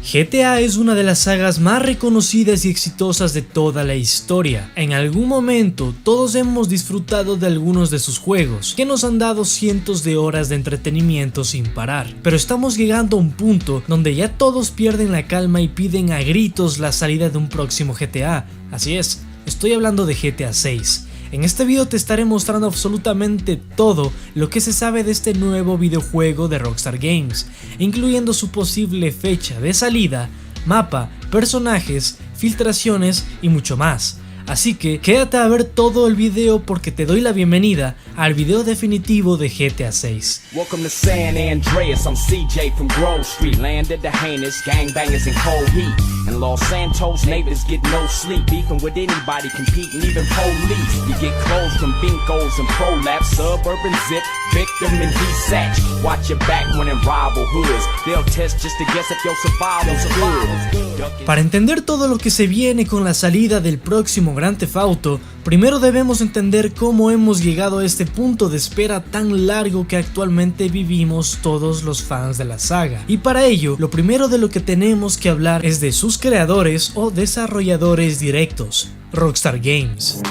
GTA es una de las sagas más reconocidas y exitosas de toda la historia. En algún momento todos hemos disfrutado de algunos de sus juegos, que nos han dado cientos de horas de entretenimiento sin parar. Pero estamos llegando a un punto donde ya todos pierden la calma y piden a gritos la salida de un próximo GTA. Así es, estoy hablando de GTA 6. En este video te estaré mostrando absolutamente todo lo que se sabe de este nuevo videojuego de Rockstar Games, incluyendo su posible fecha de salida, mapa, personajes, filtraciones y mucho más. Así que quédate a ver todo el video porque te doy la bienvenida al video definitivo de GTA 6. Welcome to San Andreas, I'm CJ from Grove Street, land of the heinous, gangbangers in cold heat. In Los Santos, neighbors get no sleep, beefing with anybody, competing, even police. You get clothes from Binkos and Prolapse, suburban zip, victim and desatch. Watch your back when in rival hoods, they'll test just to guess if your survival's good. Para entender todo lo que se viene con la salida del próximo Grand Theft Auto, primero debemos entender cómo hemos llegado a este punto de espera tan largo que actualmente vivimos todos los fans de la saga. Y para ello, lo primero de lo que tenemos que hablar es de sus creadores o desarrolladores directos, Rockstar Games.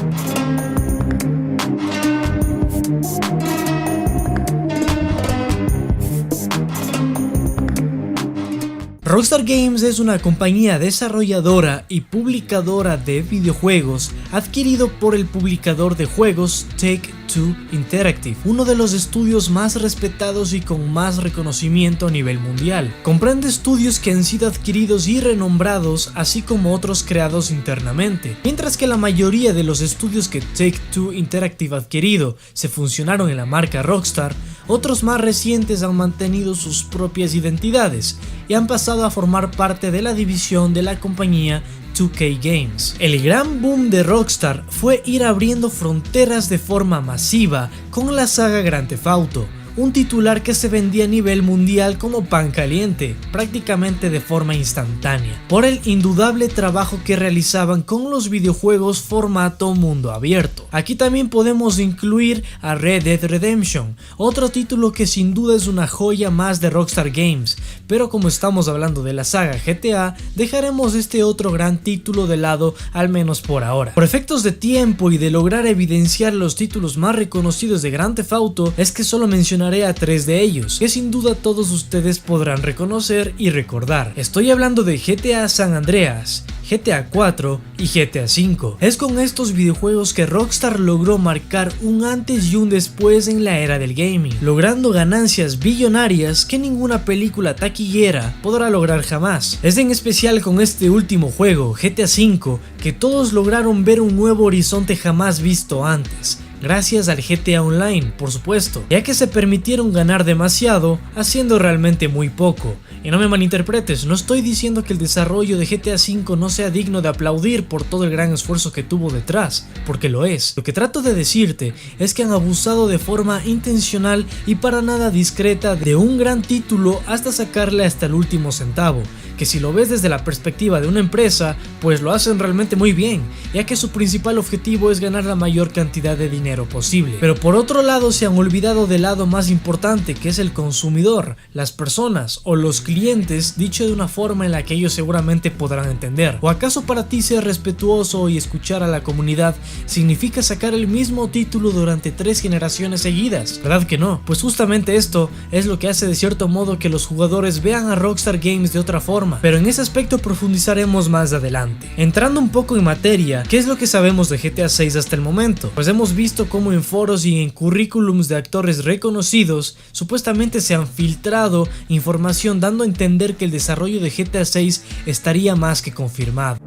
Rockstar Games es una compañía desarrolladora y publicadora de videojuegos adquirido por el publicador de juegos Take-Two Interactive, uno de los estudios más respetados y con más reconocimiento a nivel mundial. Comprende estudios que han sido adquiridos y renombrados, así como otros creados internamente. Mientras que la mayoría de los estudios que Take-Two Interactive ha adquirido se funcionaron en la marca Rockstar, otros más recientes han mantenido sus propias identidades y han pasado a formar parte de la división de la compañía 2K Games. El gran boom de Rockstar fue ir abriendo fronteras de forma masiva con la saga Grand Theft Auto, un titular que se vendía a nivel mundial como pan caliente, prácticamente de forma instantánea, por el indudable trabajo que realizaban con los videojuegos formato mundo abierto. Aquí también podemos incluir a Red Dead Redemption, otro título que sin duda es una joya más de Rockstar Games, pero como estamos hablando de la saga GTA, dejaremos este otro gran título de lado, al menos por ahora. Por efectos de tiempo y de lograr evidenciar los títulos más reconocidos de Grand Theft Auto, es que solo mencionaré a tres de ellos, que sin duda todos ustedes podrán reconocer y recordar. Estoy hablando de GTA San Andreas, GTA 4 y GTA 5. Es con estos videojuegos que Rockstar logró marcar un antes y un después en la era del gaming, logrando ganancias billonarias que ninguna película taquillera podrá lograr jamás. Es en especial con este último juego, GTA 5, que todos lograron ver un nuevo horizonte jamás visto antes. Gracias al GTA Online, por supuesto, ya que se permitieron ganar demasiado haciendo realmente muy poco. Y no me malinterpretes, no estoy diciendo que el desarrollo de GTA V no sea digno de aplaudir por todo el gran esfuerzo que tuvo detrás, porque lo es. Lo que trato de decirte es que han abusado de forma intencional y para nada discreta de un gran título hasta sacarle hasta el último centavo, que si lo ves desde la perspectiva de una empresa, pues lo hacen realmente muy bien, ya que su principal objetivo es ganar la mayor cantidad de dinero posible. Pero por otro lado se han olvidado del lado más importante, que es el consumidor, las personas o los clientes, dicho de una forma en la que ellos seguramente podrán entender. ¿O acaso para ti ser respetuoso y escuchar a la comunidad significa sacar el mismo título durante 3 generaciones seguidas? ¿Verdad que no? Pues justamente esto es lo que hace de cierto modo que los jugadores vean a Rockstar Games de otra forma, pero en ese aspecto profundizaremos más adelante. Entrando un poco en materia, ¿qué es lo que sabemos de GTA 6 hasta el momento? Pues hemos visto cómo en foros y en currículums de actores reconocidos supuestamente se han filtrado información dando a entender que el desarrollo de GTA 6 estaría más que confirmado.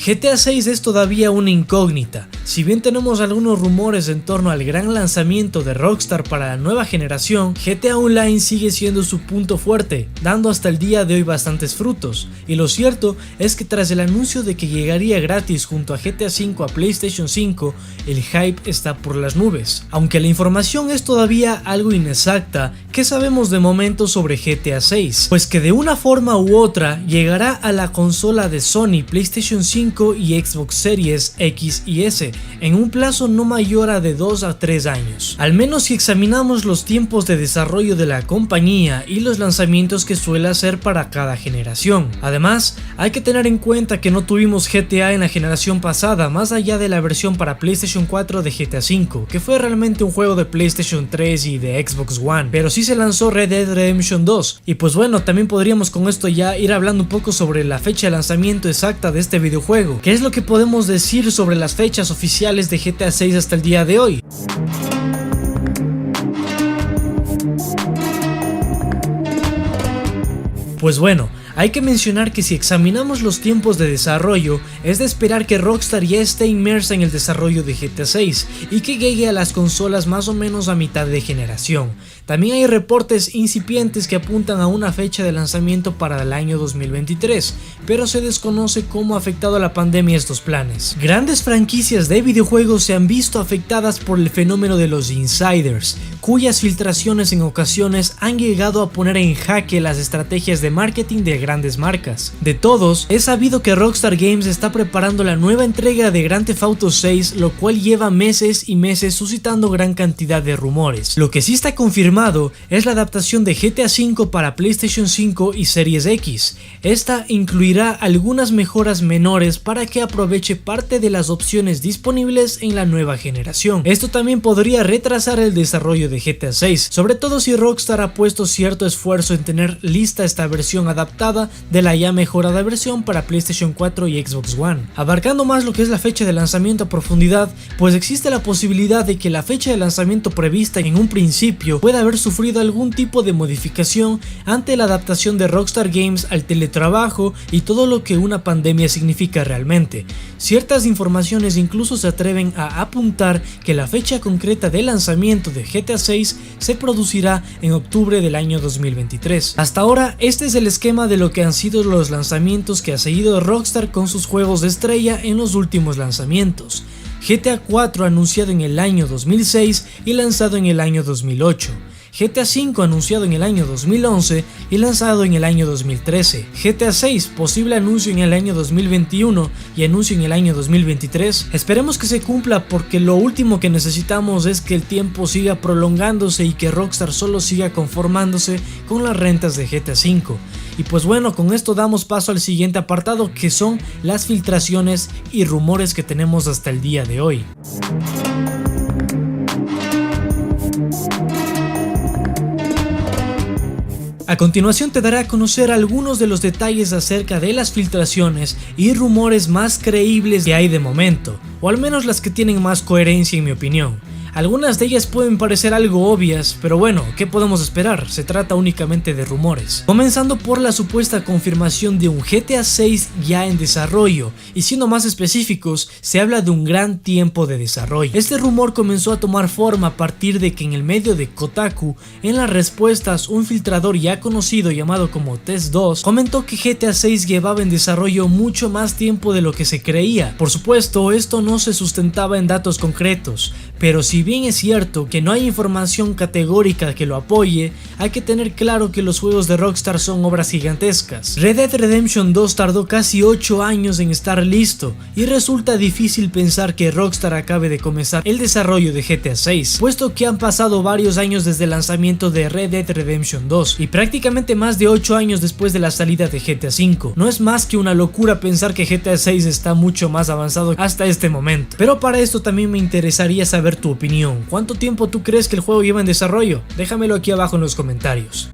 GTA 6 es todavía una incógnita. Si bien tenemos algunos rumores en torno al gran lanzamiento de Rockstar para la nueva generación, GTA Online sigue siendo su punto fuerte, dando hasta el día de hoy bastantes frutos, y lo cierto es que tras el anuncio de que llegaría gratis junto a GTA V a PlayStation 5, el hype está por las nubes. Aunque la información es todavía algo inexacta, ¿qué sabemos de momento sobre GTA 6? Pues que de una forma u otra llegará a la consola de Sony, PlayStation 5 y Xbox Series X y S, en un plazo no mayor a de 2 a 3 años. Al menos si examinamos los tiempos de desarrollo de la compañía y los lanzamientos que suele hacer para cada generación. Además, hay que tener en cuenta que no tuvimos GTA en la generación pasada, más allá de la versión para PlayStation 4 de GTA V, que fue realmente un juego de PlayStation 3 y de Xbox One, pero sí se lanzó Red Dead Redemption 2. Y pues bueno, también podríamos con esto ya ir hablando un poco sobre la fecha de lanzamiento exacta de este videojuego. ¿Qué es lo que podemos decir sobre las fechas oficiales de GTA 6 hasta el día de hoy? Pues bueno, hay que mencionar que si examinamos los tiempos de desarrollo, es de esperar que Rockstar ya esté inmersa en el desarrollo de GTA 6 y que llegue a las consolas más o menos a mitad de generación. También hay reportes incipientes que apuntan a una fecha de lanzamiento para el año 2023, pero se desconoce cómo ha afectado la pandemia estos planes. Grandes franquicias de videojuegos se han visto afectadas por el fenómeno de los insiders, cuyas filtraciones en ocasiones han llegado a poner en jaque las estrategias de marketing de grandes marcas. De todos, es sabido que Rockstar Games está preparando la nueva entrega de Grand Theft Auto 6, lo cual lleva meses y meses suscitando gran cantidad de rumores. Lo que sí está confirmado es la adaptación de GTA V para PlayStation 5 y Series X. Esta incluirá algunas mejoras menores para que aproveche parte de las opciones disponibles en la nueva generación. Esto también podría retrasar el desarrollo de GTA 6, sobre todo si Rockstar ha puesto cierto esfuerzo en tener lista esta versión adaptada de la ya mejorada versión para PlayStation 4 y Xbox One. Abarcando más lo que es la fecha de lanzamiento a profundidad, pues existe la posibilidad de que la fecha de lanzamiento prevista en un principio pueda haber sufrido algún tipo de modificación ante la adaptación de Rockstar Games al teletrabajo y todo lo que una pandemia significa realmente. Ciertas informaciones incluso se atreven a apuntar que la fecha concreta de lanzamiento de GTA 6 se producirá en octubre del año 2023. Hasta ahora, este es el esquema de lo que han sido los lanzamientos que ha seguido Rockstar con sus juegos de estrella en los últimos lanzamientos. GTA 4 anunciado en el año 2006 y lanzado en el año 2008. GTA V anunciado en el año 2011 y lanzado en el año 2013. GTA 6 posible anuncio en el año 2021 y anuncio en el año 2023. Esperemos que se cumpla, porque lo último que necesitamos es que el tiempo siga prolongándose y que Rockstar solo siga conformándose con las rentas de GTA V. Y pues bueno, con esto damos paso al siguiente apartado, que son las filtraciones y rumores que tenemos hasta el día de hoy. A continuación te daré a conocer algunos de los detalles acerca de las filtraciones y rumores más creíbles que hay de momento, o al menos las que tienen más coherencia en mi opinión. Algunas de ellas pueden parecer algo obvias, pero bueno, ¿qué podemos esperar? Se trata únicamente de rumores. Comenzando por la supuesta confirmación de un GTA 6 ya en desarrollo, y siendo más específicos, se habla de un gran tiempo de desarrollo. Este rumor comenzó a tomar forma a partir de que en el medio de Kotaku, en las respuestas, un filtrador ya conocido llamado como Test2 comentó que GTA 6 llevaba en desarrollo mucho más tiempo de lo que se creía. Por supuesto, esto no se sustentaba en datos concretos, pero si bien es cierto que no hay información categórica que lo apoye, hay que tener claro que los juegos de Rockstar son obras gigantescas. Red Dead Redemption 2 tardó casi 8 años en estar listo, y resulta difícil pensar que Rockstar acabe de comenzar el desarrollo de GTA 6, puesto que han pasado varios años desde el lanzamiento de Red Dead Redemption 2 y prácticamente más de 8 años después de la salida de GTA 5. No es más que una locura pensar que GTA 6 está mucho más avanzado hasta este momento. Pero para esto también me interesaría saber tu opinión. ¿Cuánto tiempo tú crees que el juego lleva en desarrollo? Déjamelo aquí abajo en los comentarios.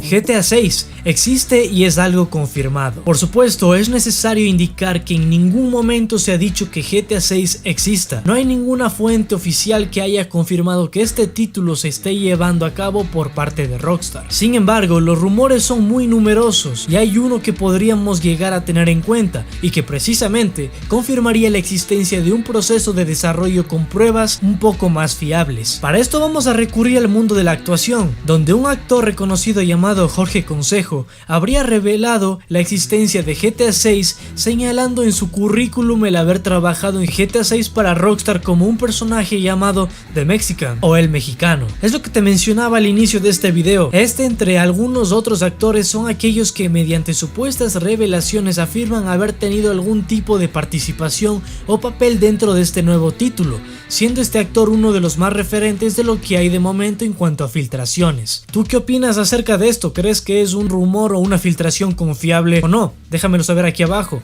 GTA 6 existe y es algo confirmado. Por supuesto, es necesario indicar que en ningún momento se ha dicho que GTA 6 exista. No hay ninguna fuente oficial que haya confirmado que este título se esté llevando a cabo por parte de Rockstar. Sin embargo, los rumores son muy numerosos y hay uno que podríamos llegar a tener en cuenta, y que precisamente confirmaría la existencia de un proceso de desarrollo con pruebas un poco más fiables. Para esto vamos a recurrir al mundo de la actuación, donde un actor reconocido llamado Jorge Consejo trabajo, habría revelado la existencia de GTA 6, señalando en su currículum el haber trabajado en GTA 6 para Rockstar como un personaje llamado The Mexican o el mexicano. Es lo que te mencionaba al inicio de este video. Entre algunos otros actores son aquellos que mediante supuestas revelaciones afirman haber tenido algún tipo de participación o papel dentro de este nuevo título, siendo este actor uno de los más referentes de lo que hay de momento en cuanto a filtraciones. ¿Tú qué opinas acerca de esto? ¿Crees que es un rumor o una filtración confiable o no? Déjamelo saber aquí abajo.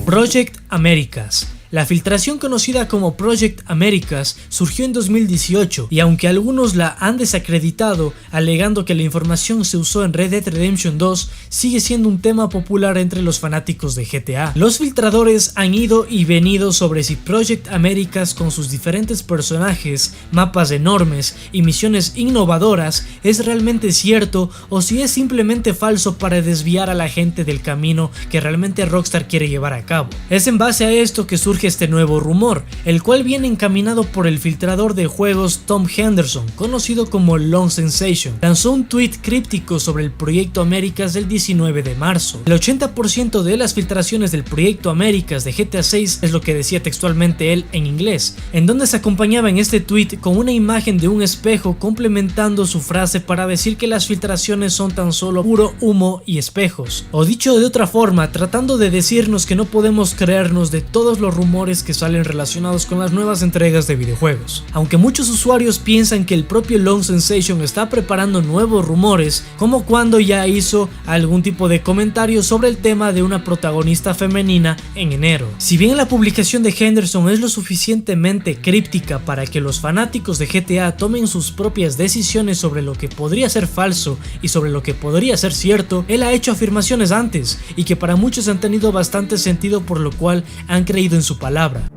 Project Americas. La filtración conocida como Project Americas surgió en 2018 y aunque algunos la han desacreditado alegando que la información se usó en Red Dead Redemption 2, sigue siendo un tema popular entre los fanáticos de GTA. Los filtradores han ido y venido sobre si Project Americas, con sus diferentes personajes, mapas enormes y misiones innovadoras, es realmente cierto o si es simplemente falso para desviar a la gente del camino que realmente Rockstar quiere llevar a cabo. Es en base a esto que surge este nuevo rumor, el cual viene encaminado por el filtrador de juegos Tom Henderson, conocido como Long Sensation. Lanzó un tweet críptico sobre el proyecto Americas el 19 de marzo. El 80% de las filtraciones del proyecto Americas de GTA 6 es lo que decía textualmente él en inglés, en donde se acompañaba en este tweet con una imagen de un espejo complementando su frase para decir que las filtraciones son tan solo puro humo y espejos. O dicho de otra forma, tratando de decirnos que no podemos creernos de todos los rumores que salen relacionados con las nuevas entregas de videojuegos. Aunque muchos usuarios piensan que el propio Long Sensation está preparando nuevos rumores, como cuando ya hizo algún tipo de comentario sobre el tema de una protagonista femenina en enero. Si bien la publicación de Henderson es lo suficientemente críptica para que los fanáticos de GTA tomen sus propias decisiones sobre lo que podría ser falso y sobre lo que podría ser cierto, él ha hecho afirmaciones antes y que para muchos han tenido bastante sentido, por lo cual han creído en su palabra.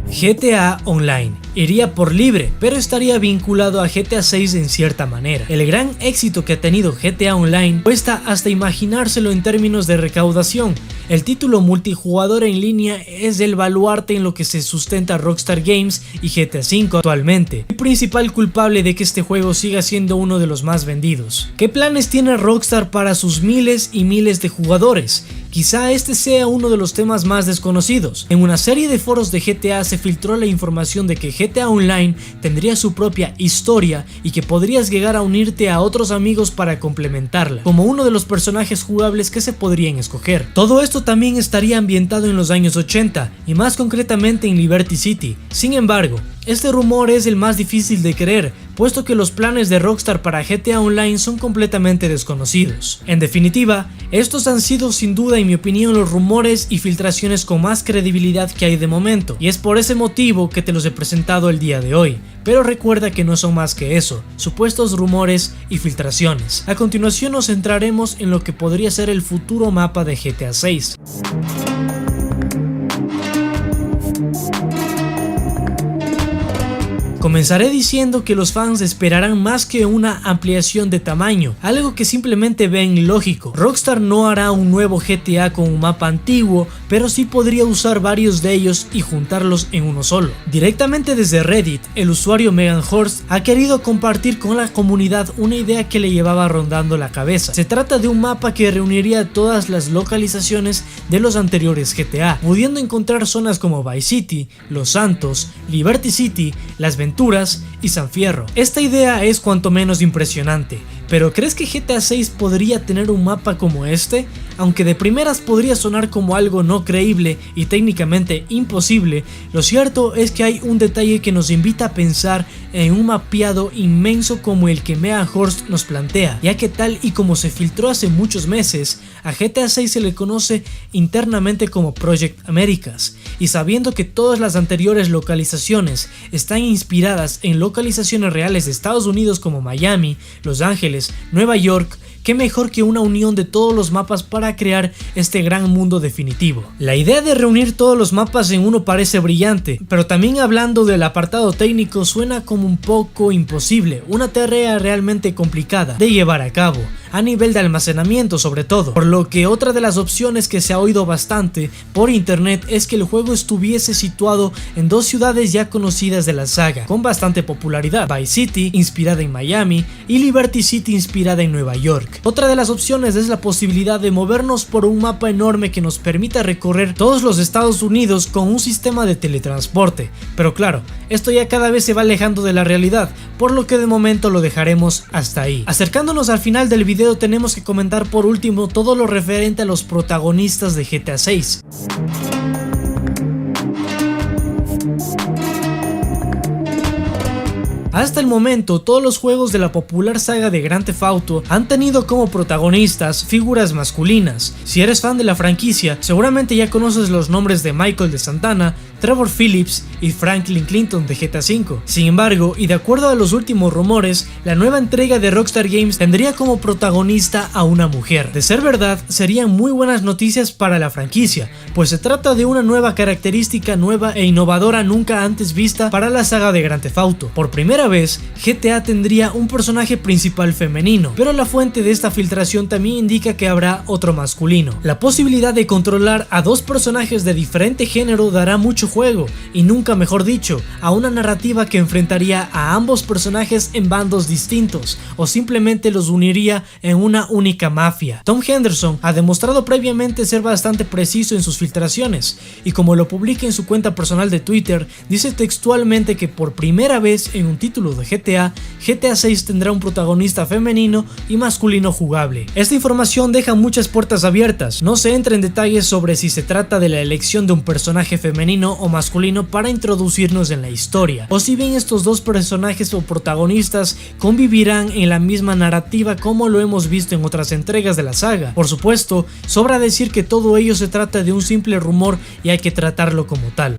GTA Online. Iría por libre, pero estaría vinculado a GTA 6 en cierta manera. El gran éxito que ha tenido GTA Online cuesta hasta imaginárselo en términos de recaudación. El título multijugador en línea es el baluarte en lo que se sustenta Rockstar Games y GTA V actualmente, el principal culpable de que este juego siga siendo uno de los más vendidos. ¿Qué planes tiene Rockstar para sus miles y miles de jugadores? Quizá este sea uno de los temas más desconocidos. En una serie de foros de GTA se filtró la información de que GTA Online tendría su propia historia y que podrías llegar a unirte a otros amigos para complementarla, como uno de los personajes jugables que se podrían escoger. Todo esto también estaría ambientado en los años 80 y más concretamente en Liberty City. Sin embargo, este rumor es el más difícil de creer, puesto que los planes de Rockstar para GTA Online son completamente desconocidos. En definitiva, estos han sido sin duda, en mi opinión, los rumores y filtraciones con más credibilidad que hay de momento, y es por ese motivo que te los he presentado el día de hoy. Pero recuerda que no son más que eso, supuestos rumores y filtraciones. A continuación nos centraremos en lo que podría ser el futuro mapa de GTA 6. Comenzaré diciendo que los fans esperarán más que una ampliación de tamaño, algo que simplemente ven lógico. Rockstar no hará un nuevo GTA con un mapa antiguo, pero sí podría usar varios de ellos y juntarlos en uno solo. Directamente desde Reddit, el usuario Megan Horst ha querido compartir con la comunidad una idea que le llevaba rondando la cabeza. Se trata de un mapa que reuniría todas las localizaciones de los anteriores GTA, pudiendo encontrar zonas como Vice City, Los Santos, Liberty City, Las Venturas y San Fierro. Esta idea es cuanto menos impresionante, pero ¿crees que GTA 6 podría tener un mapa como este? Aunque de primeras podría sonar como algo no creíble y técnicamente imposible, lo cierto es que hay un detalle que nos invita a pensar en un mapeado inmenso como el que Megan Horst nos plantea, ya que tal y como se filtró hace muchos meses, a GTA 6 se le conoce internamente como Project Americas, y sabiendo que todas las anteriores localizaciones están inspiradas en localizaciones reales de Estados Unidos como Miami, Los Ángeles, Nueva York, qué mejor que una unión de todos los mapas para crear este gran mundo definitivo. La idea de reunir todos los mapas en uno parece brillante, pero también hablando del apartado técnico suena como un poco imposible, una tarea realmente complicada de llevar a cabo. a nivel de almacenamiento sobre todo, por lo que otra de las opciones que se ha oído bastante por internet es que el juego estuviese situado en dos ciudades ya conocidas de la saga, con bastante popularidad: Vice City, inspirada en Miami, y Liberty City, inspirada en Nueva York. Otra de las opciones es la posibilidad de movernos por un mapa enorme que nos permita recorrer todos los Estados Unidos con un sistema de teletransporte, pero claro, esto ya cada vez se va alejando de la realidad, por lo que de momento lo dejaremos hasta ahí. Acercándonos al final del video, tenemos que comentar por último todo lo referente a los protagonistas de GTA 6. Hasta el momento, todos los juegos de la popular saga de Grand Theft Auto han tenido como protagonistas figuras masculinas. Si eres fan de la franquicia, seguramente ya conoces los nombres de Michael de Santana, Trevor Phillips y Franklin Clinton de GTA V. Sin embargo, y de acuerdo a los últimos rumores, la nueva entrega de Rockstar Games tendría como protagonista a una mujer. De ser verdad, serían muy buenas noticias para la franquicia, pues se trata de una nueva característica nueva e innovadora nunca antes vista para la saga de Grand Theft Auto. Por primera vez, GTA tendría un personaje principal femenino, pero la fuente de esta filtración también indica que habrá otro masculino. La posibilidad de controlar a dos personajes de diferente género dará mucho juego, y nunca mejor dicho, a una narrativa que enfrentaría a ambos personajes en bandos distintos, o simplemente los uniría en una única mafia. Tom Henderson ha demostrado previamente ser bastante preciso en sus filtraciones, y como lo publica en su cuenta personal de Twitter, dice textualmente que por primera vez en un título de GTA 6 tendrá un protagonista femenino y masculino jugable. Esta información deja muchas puertas abiertas. No se entra en detalles sobre si se trata de la elección de un personaje femenino o masculino para introducirnos en la historia, o si bien estos dos personajes o protagonistas convivirán en la misma narrativa como lo hemos visto en otras entregas de la saga. Por supuesto, sobra decir que todo ello se trata de un simple rumor y hay que tratarlo como tal.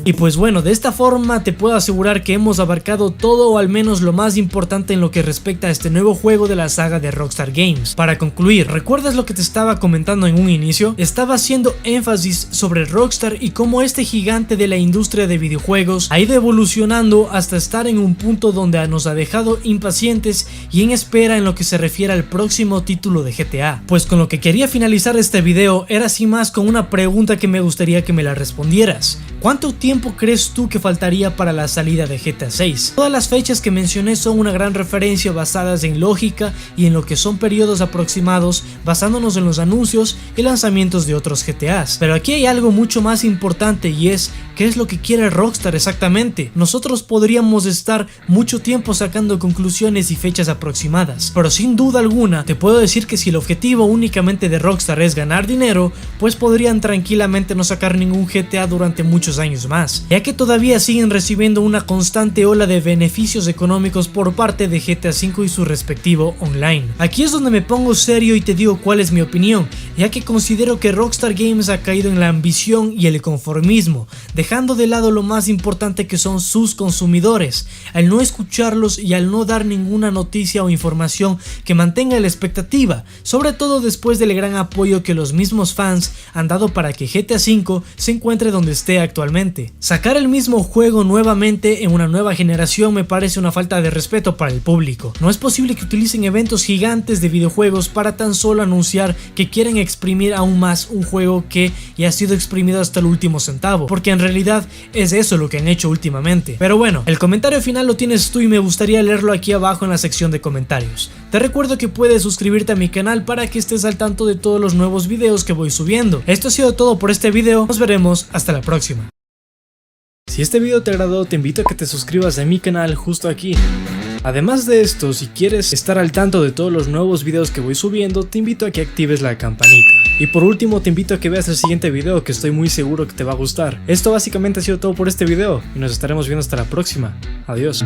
Y pues bueno, de esta forma te puedo asegurar que hemos abarcado todo, o al menos lo más importante en lo que respecta a este nuevo juego de la saga de Rockstar Games. Para concluir, ¿recuerdas lo que te estaba comentando en un inicio? Estaba haciendo énfasis sobre Rockstar y cómo este gigante de la industria de videojuegos ha ido evolucionando hasta estar en un punto donde nos ha dejado impacientes y en espera en lo que se refiere al próximo título de GTA. Pues con lo que quería finalizar este video era sin más con una pregunta que me gustaría que me la respondieras. ¿Cuánto tiempo crees tú que faltaría para la salida de GTA 6? Todas las fechas que mencioné son una gran referencia basadas en lógica y en lo que son periodos aproximados, basándonos en los anuncios y lanzamientos de otros GTAs. Pero aquí hay algo mucho más importante, y es ¿qué es lo que quiere Rockstar exactamente? Nosotros podríamos estar mucho tiempo sacando conclusiones y fechas aproximadas, pero sin duda alguna te puedo decir que si el objetivo únicamente de Rockstar es ganar dinero, pues podrían tranquilamente no sacar ningún GTA durante muchos años más, ya que todavía siguen recibiendo una constante ola de beneficios económicos por parte de GTA V y su respectivo online. Aquí es donde me pongo serio y te digo cuál es mi opinión, ya que considero que Rockstar Games ha caído en la ambición y el conformismo, dejando de lado lo más importante que son sus consumidores, al no escucharlos y al no dar ninguna noticia o información que mantenga la expectativa, sobre todo después del gran apoyo que los mismos fans han dado para que GTA V se encuentre donde esté actualmente. Sacar el mismo juego nuevamente en una nueva generación me parece una falta de respeto para el público. No es posible que utilicen eventos gigantes de videojuegos para tan solo anunciar que quieren exprimir aún más un juego que ya ha sido exprimido hasta el último centavo, porque en realidad es eso lo que han hecho últimamente. Pero bueno, el comentario final lo tienes tú y me gustaría leerlo aquí abajo en la sección de comentarios. Te recuerdo que puedes suscribirte a mi canal para que estés al tanto de todos los nuevos videos que voy subiendo. Esto ha sido todo por este video, nos veremos hasta la próxima. Si este video te agradó, te invito a que te suscribas a mi canal justo aquí. Además de esto, si quieres estar al tanto de todos los nuevos videos que voy subiendo, te invito a que actives la campanita. Y por último, te invito a que veas el siguiente video, que estoy muy seguro que te va a gustar. Esto básicamente ha sido todo por este video y nos estaremos viendo hasta la próxima. Adiós.